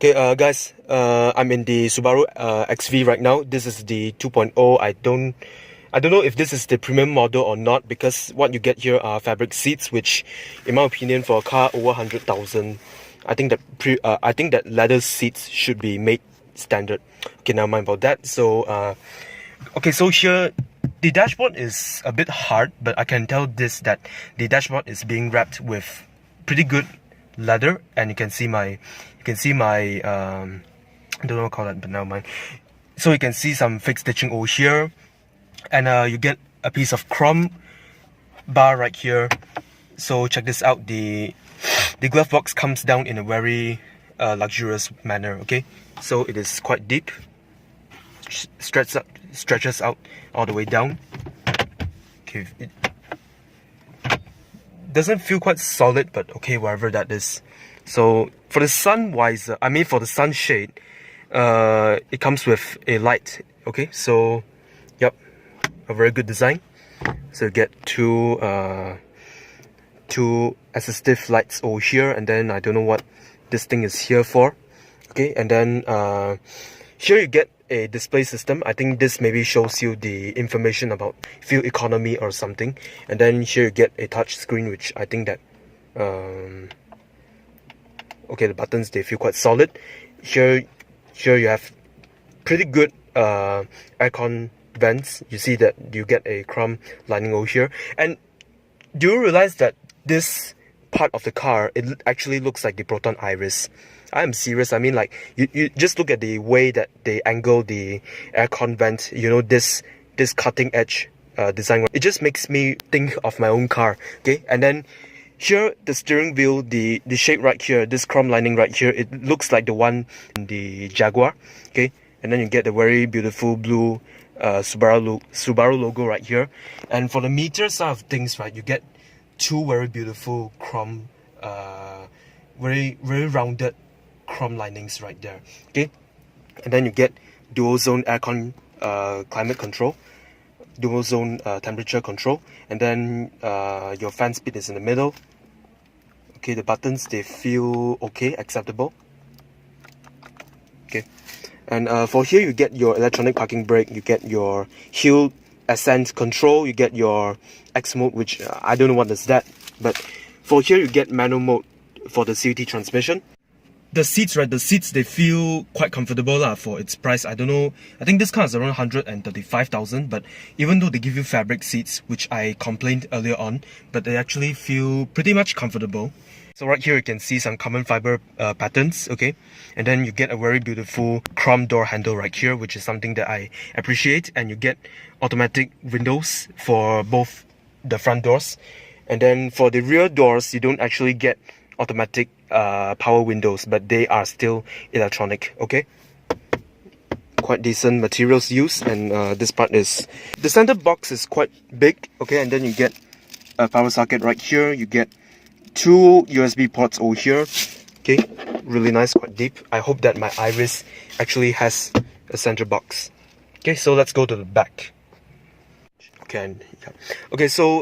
Okay, guys, I'm in the Subaru XV right now. This is the 2.0. I don't know if this is the premium model or not, because what you get here are fabric seats, which, in my opinion, for a car over 100,000, I think that leather seats should be made standard. Okay, never mind about that. So, okay, so here the dashboard is a bit hard, but I can tell that the dashboard is being wrapped with pretty good leather, and you can see my I don't know what to call it, but never mind. So you can see some fake stitching over here, and you get a piece of chrome bar right here. So check this out. The glove box comes down in a very luxurious manner. Okay, so it is quite deep, stretches out all the way down. Okay, it doesn't feel quite solid, but okay, whatever that is. So for the sun visor, for the sunshade, it comes with a light. Okay, so yep, a very good design. So you get two assistive lights over here, and then I don't know what this thing is here for. Okay, and then here you get a display system. I think this maybe shows you the information about fuel economy or something. And then here you get a touch screen, which I think that okay, the buttons, they feel quite solid. Here you have pretty good aircon vents. You see that you get a chrome lining over here. And do you realize that this part of the car, it actually looks like the Proton Iris? I am serious. Like, you just look at the way that they angle the aircon vent. You know, this cutting edge design. It just makes me think of my own car. Okay, and then here, the steering wheel, the shape right here, this chrome lining right here, it looks like the one in the Jaguar. Okay, and then you get the very beautiful blue Subaru logo right here. And for the meter side of things, right, you get two very beautiful chrome, very rounded chrome linings right there. Okay, and then you get dual zone aircon climate control, dual zone temperature control, and then your fan speed is in the middle. Okay, the buttons, they feel okay, acceptable. Okay, and for here you get your electronic parking brake, you get your hill ascent control, you get your X mode, which I don't know what is that, but for here you get manual mode for the CVT transmission. The seats, right, they feel quite comfortable for its price. I don't know, I think this car is around 135,000, but even though they give you fabric seats, which I complained earlier on, but they actually feel pretty much comfortable. So right here you can see some carbon fiber patterns, okay, and then you get a very beautiful chrome door handle right here, which is something that I appreciate. And you get automatic windows for both the front doors, and then for the rear doors you don't actually get automatic power windows, but they are still electronic. Okay, quite decent materials used. And this part is, the center box is quite big. Okay, and then you get a power socket right here, you get two USB ports over here. Okay, really nice, quite deep. I hope that my Iris actually has a center box. Okay, so let's go to the back. Okay, so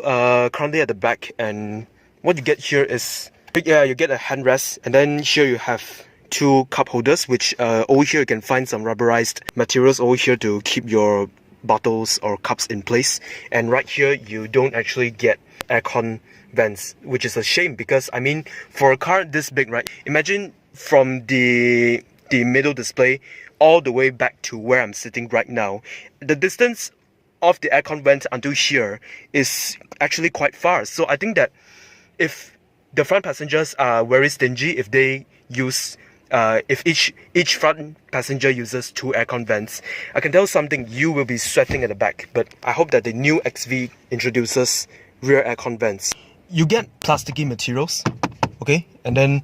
currently at the back, and what you get here is, you get a handrest, and then here you have two cup holders, which over here you can find some rubberized materials over here to keep your bottles or cups in place. And right here you don't actually get aircon vents, which is a shame, because for a car this big, right, imagine from the middle display all the way back to where I'm sitting right now, the distance of the aircon vent until here is actually quite far. So I think that if the front passengers are very stingy, if they use if each front passenger uses two aircon vents, I can tell something, you will be sweating at the back. But I hope that the new XV introduces rear aircon vents. You get plasticky materials, okay, and then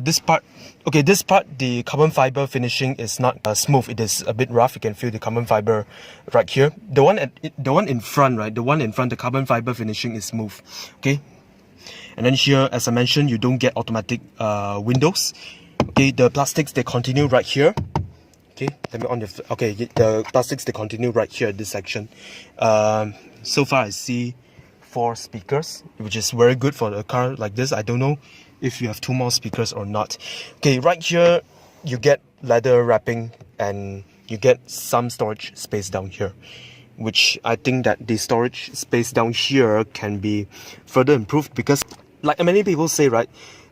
this part, the carbon fiber finishing is not smooth. It is a bit rough. You can feel the carbon fiber right here. The one in front, right, the carbon fiber finishing is smooth. Okay, and then here, as I mentioned, you don't get automatic windows. Okay, the plastics, they continue right here. Okay, let me on the, okay, the plastics, they continue right here at this section. So far I see 4 speakers, which is very good for a car like this. I don't know if you have 2 more speakers or not. Okay, right here you get leather wrapping and you get some storage space down here, which I think that the storage space down here can be further improved, because like many people say, right,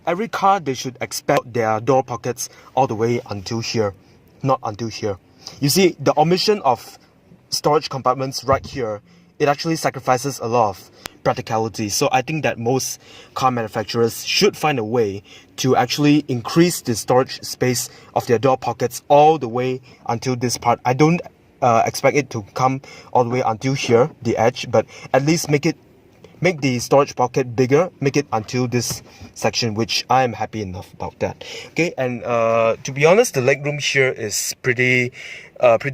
every car they should expand their door pockets all the way until here, not until here. You see, the omission of storage compartments right here, it actually sacrifices a lot of practicality. So I think that most car manufacturers should find a way to actually increase the storage space of their door pockets all the way until this part. I don't expect it to come all the way until here, the edge, but at least make the storage pocket bigger, make it until this section, which I am happy enough about that. Okay, and to be honest, the legroom here is pretty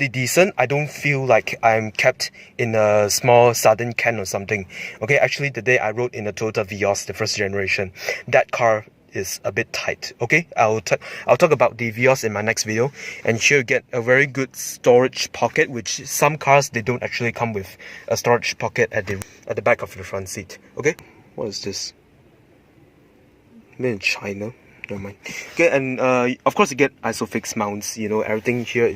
decent. I don't feel like I'm kept in a small sardine can or something. Okay, actually today I rode in a Toyota Vios, the first generation. That car is a bit tight. Okay, I'll talk about the Vios in my next video, and here you get a very good storage pocket, which some cars they don't actually come with a storage pocket at the back of the front seat. Okay, what is this? Made in China. Never mind. Okay, and of course you get isofix mounts. You know, everything here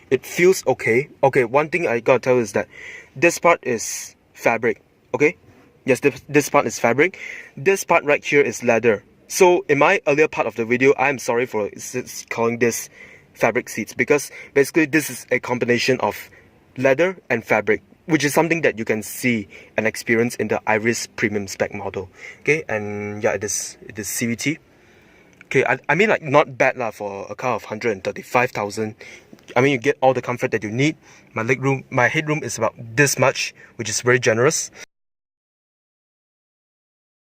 it feels okay. Okay, one thing I gotta tell is that this part is fabric. Okay, yes, this part is fabric. This part right here is leather. So in my earlier part of the video, I'm sorry for calling this fabric seats, because basically this is a combination of leather and fabric, which is something that you can see and experience in the Iris premium spec model. Okay, and yeah, it is CVT. Okay, I mean, like, not bad lah for a car of 135,000. I mean, you get all the comfort that you need. My headroom is about this much, which is very generous.